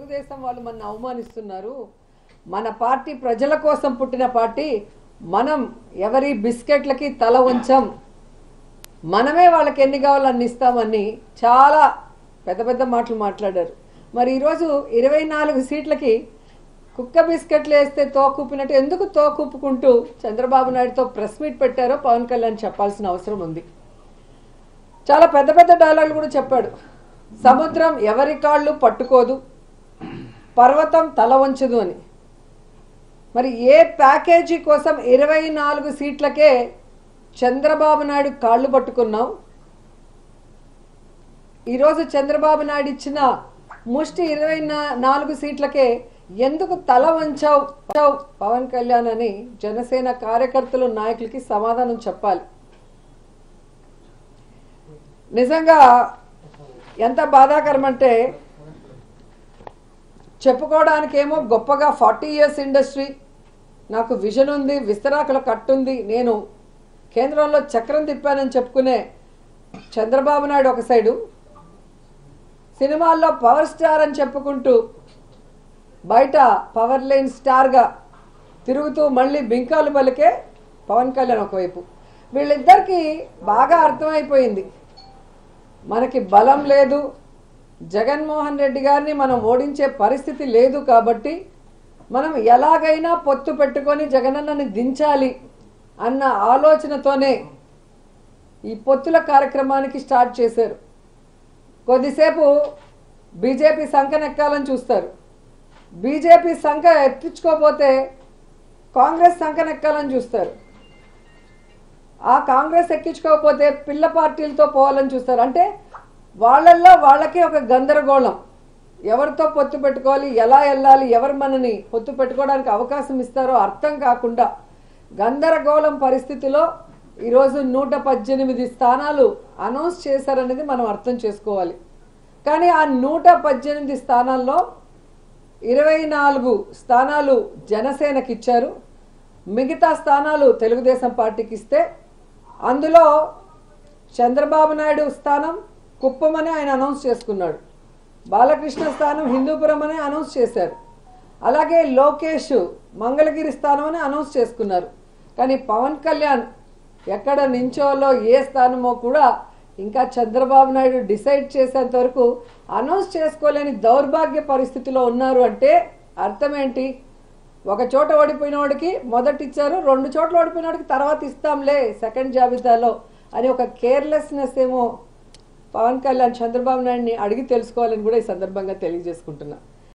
తెలుగుదేశం వాళ్ళు మన అవమానిస్తున్నారు. మన పార్టీ ప్రజల కోసం పుట్టిన పార్టీ. మనం ఎవరి బిస్కెట్లకి తల వంచం, మనమే వాళ్ళకి ఎన్ని కావాలో అన్ని ఇస్తామని చాలా పెద్ద పెద్ద మాటలు మాట్లాడారు. మరి ఈరోజు 24 సీట్లకి కుక్క బిస్కెట్లు వేస్తే తోకూపినట్టు ఎందుకు తోకూపుకుంటూ చంద్రబాబు నాయుడుతో ప్రెస్ మీట్ పెట్టారో పవన్ కళ్యాణ్ చెప్పాల్సిన అవసరం ఉంది. చాలా పెద్ద పెద్ద డైలాగులు కూడా చెప్పాడు. సముద్రం ఎవరి కాళ్ళు పట్టుకోదు, పర్వతం తల వంచదు అని. మరి ఏ ప్యాకేజీ కోసం 24 సీట్లకే చంద్రబాబు నాయుడు కాళ్ళు పట్టుకున్నావు? ఈరోజు చంద్రబాబు నాయుడు ఇచ్చిన ముష్టి 24 సీట్లకే ఎందుకు తల వంచావు పవన్ కళ్యాణ్ అని జనసేన కార్యకర్తలు నాయకులకి సమాధానం చెప్పాలి. నిజంగా ఎంత బాధాకరం అంటే, చెప్పుకోవడానికేమో గొప్పగా 40 ఇయర్స్ ఇండస్ట్రీ, నాకు విజన్ ఉంది, విస్తరాకుల కట్టుంది, నేను కేంద్రంలో చక్రం తిప్పానని చెప్పుకునే చంద్రబాబు నాయుడు ఒక సైడు, సినిమాల్లో పవర్ స్టార్ అని చెప్పుకుంటూ బయట పవర్ లైన్ స్టార్గా తిరుగుతూ మళ్ళీ బింకాలు పలికే పవన్ కళ్యాణ్ ఒకవైపు. వీళ్ళిద్దరికీ బాగా అర్థమైపోయింది, మనకి బలం లేదు, జగన్మోహన్ రెడ్డి గారిని మనం ఓడించే పరిస్థితి లేదు, కాబట్టి మనం ఎలాగైనా పొత్తు పెట్టుకొని జగనన్నని దించాలి అన్న ఆలోచనతోనే ఈ పొత్తుల కార్యక్రమానికి స్టార్ట్ చేశారు. కొద్దిసేపు బీజేపీ సంకనెక్కాలని చూస్తారు, బీజేపీ సంఖ ఎత్తించుకోకపోతే కాంగ్రెస్ సంకనెక్కాలని చూస్తారు, ఆ కాంగ్రెస్ ఎక్కించుకోకపోతే పిల్ల పార్టీలతో పోవాలని చూస్తారు. అంటే వాళ్ళల్లో వాళ్ళకే ఒక గందరగోళం, ఎవరితో పొత్తు పెట్టుకోవాలి, ఎలా వెళ్ళాలి, ఎవరు మనని పొత్తు పెట్టుకోవడానికి అవకాశం ఇస్తారో అర్థం కాకుండా గందరగోళం పరిస్థితిలో ఈరోజు 118 స్థానాలు అనౌన్స్ చేశారనేది మనం అర్థం చేసుకోవాలి. కానీ ఆ 118 స్థానాల్లో 24 స్థానాలు జనసేనకి ఇచ్చారు, మిగతా స్థానాలు తెలుగుదేశం పార్టీకి ఇస్తే అందులో చంద్రబాబు నాయుడు స్థానం కుప్పం అని ఆయన అనౌన్స్ చేసుకున్నాడు, బాలకృష్ణ స్థానం హిందూపురం అని అనౌన్స్ చేశారు, అలాగే లోకేష్ మంగళగిరి స్థానం అని అనౌన్స్ చేసుకున్నారు. కానీ పవన్ కళ్యాణ్ ఎక్కడ నించోలో ఏ స్థానమో కూడా ఇంకా చంద్రబాబు నాయుడు డిసైడ్ చేసేంత వరకు అనౌన్స్ చేసుకోలేని దౌర్భాగ్య పరిస్థితిలో ఉన్నారు. అంటే అర్థం ఏంటి? ఒక చోట ఓడిపోయిన వాడికి మొదటి ఇచ్చారు, 2 చోట్ల ఓడిపోయిన వాడికి తర్వాత ఇస్తాంలే సెకండ్ జాబితాలో అని ఒక కేర్లెస్నెస్ ఏమో పవన్ కళ్యాణ్ చంద్రబాబు నాయుడిని అడిగి తెలుసుకోవాలని కూడా ఈ సందర్భంగా తెలియజేసుకుంటున్నా.